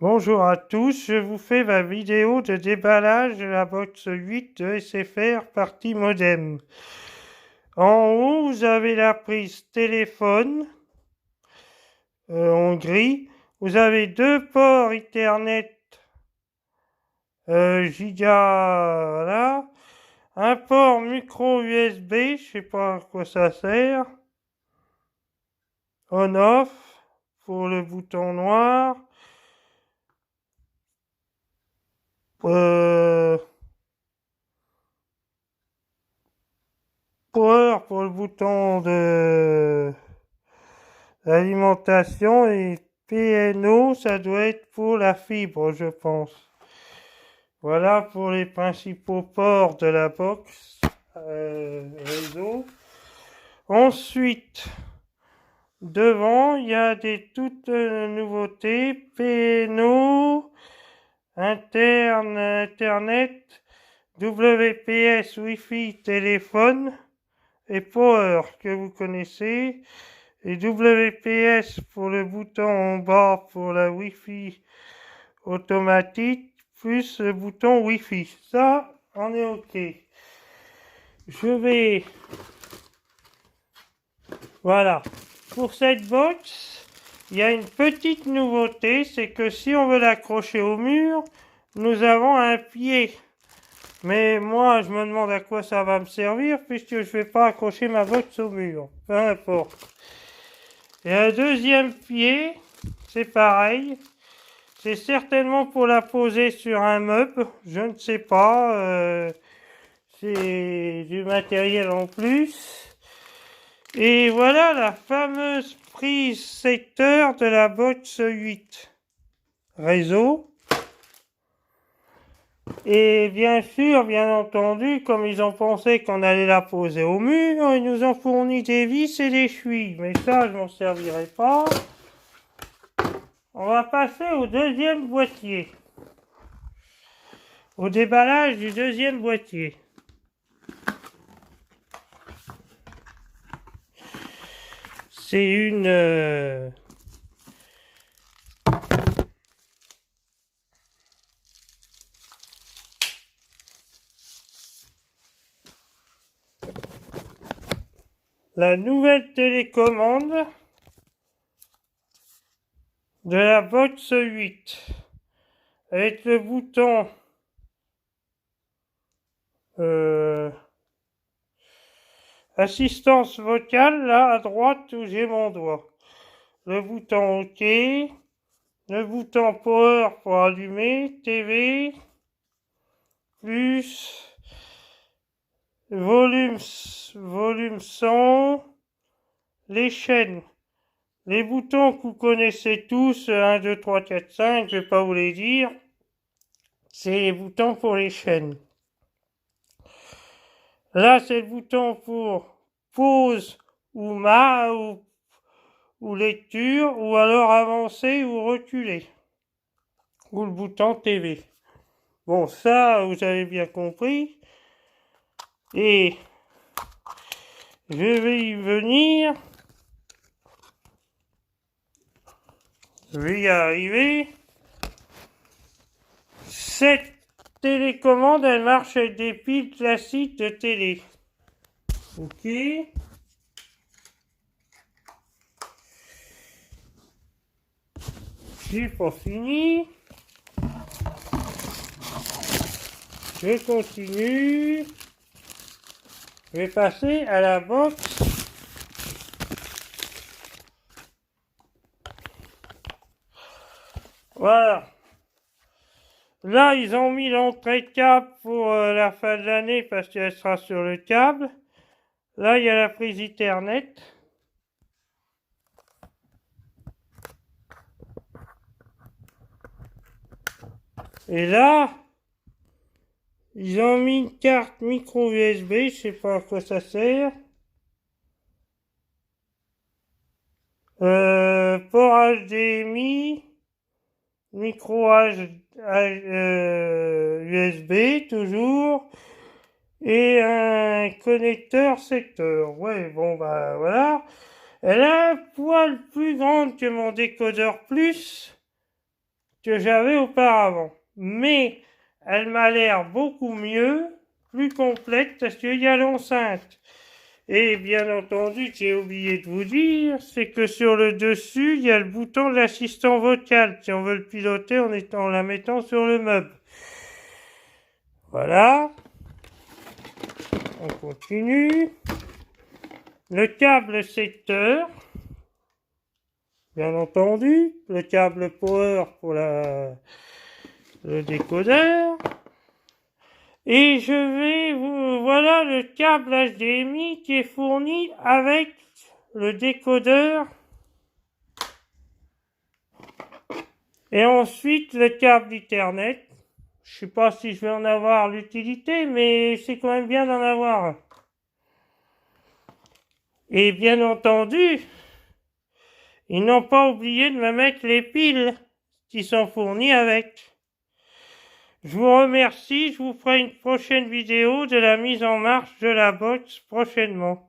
Bonjour à tous, je vous fais ma vidéo de déballage de la box 8 de SFR partie modem. En haut, vous avez la prise téléphone en gris. Vous avez deux ports Ethernet giga, là. Un port micro USB, je sais pas à quoi ça sert. On-off pour le bouton noir. Power pour le bouton de l'alimentation et PNO, ça doit être pour la fibre, je pense. Voilà pour les principaux ports de la box réseau. Ensuite, devant, il y a des toutes nouveautés. PNO, Internet, WPS, Wi-Fi, téléphone et Power que vous connaissez. Et WPS pour le bouton en bas pour la Wi-Fi automatique, plus le bouton Wi-Fi. Ça, on est OK. Je vais... Voilà. Pour cette box, il y a une petite nouveauté, c'est que si on veut l'accrocher au mur, nous avons un pied. Mais moi, je me demande à quoi ça va me servir, puisque je ne vais pas accrocher ma box au mur. Peu importe. Et un deuxième pied, c'est pareil. C'est certainement pour la poser sur un meuble, je ne sais pas. C'est du matériel en plus. Et voilà la fameuse prise secteur de la box 8 réseau. Et bien sûr, bien entendu, comme ils ont pensé qu'on allait la poser au mur, ils nous ont fourni des vis et des chuis. Mais ça, je m'en servirai pas. On va passer au deuxième boîtier. Au déballage du deuxième boîtier. C'est une... la nouvelle télécommande de la box 8 avec le bouton assistance vocale là à droite où j'ai mon doigt, le bouton OK, le bouton power pour allumer, TV, plus volume son, les chaînes. Les boutons que vous connaissez tous, 1, 2, 3, 4, 5, je vais pas vous les dire, c'est les boutons pour les chaînes. Là, c'est le bouton pour pause ou lecture, ou alors avancer ou reculer. Ou le bouton TV. Bon, ça, vous avez bien compris. Et je vais y venir. Je vais y arriver. Cette télécommande, elle marche avec des piles classiques de télé. OK. J'ai pas fini. Je continue. Je vais passer à la box. Voilà. Là, ils ont mis l'entrée câble pour la fin de l'année parce qu'elle sera sur le câble. Là, il y a la prise Ethernet. Et là, ils ont mis une carte micro USB, je sais pas à quoi ça sert. Port HDMI, micro USB toujours, et un connecteur secteur. Ouais, bon bah voilà. Elle est un poil plus grande que mon décodeur plus, que j'avais auparavant. Mais elle m'a l'air beaucoup mieux, plus complète, parce qu'il y a l'enceinte. Et bien entendu, j'ai oublié de vous dire, c'est que sur le dessus, il y a le bouton de l'assistant vocal, si on veut le piloter en la mettant sur le meuble. Voilà. On continue. Le câble secteur. Bien entendu. Le câble power pour le décodeur. Et voilà le câble HDMI qui est fourni avec le décodeur. Et ensuite le câble Ethernet. Je sais pas si je vais en avoir l'utilité, mais c'est quand même bien d'en avoir un. Et bien entendu, ils n'ont pas oublié de me mettre les piles qui sont fournies avec. Je vous remercie, je vous ferai une prochaine vidéo de la mise en marche de la box prochainement.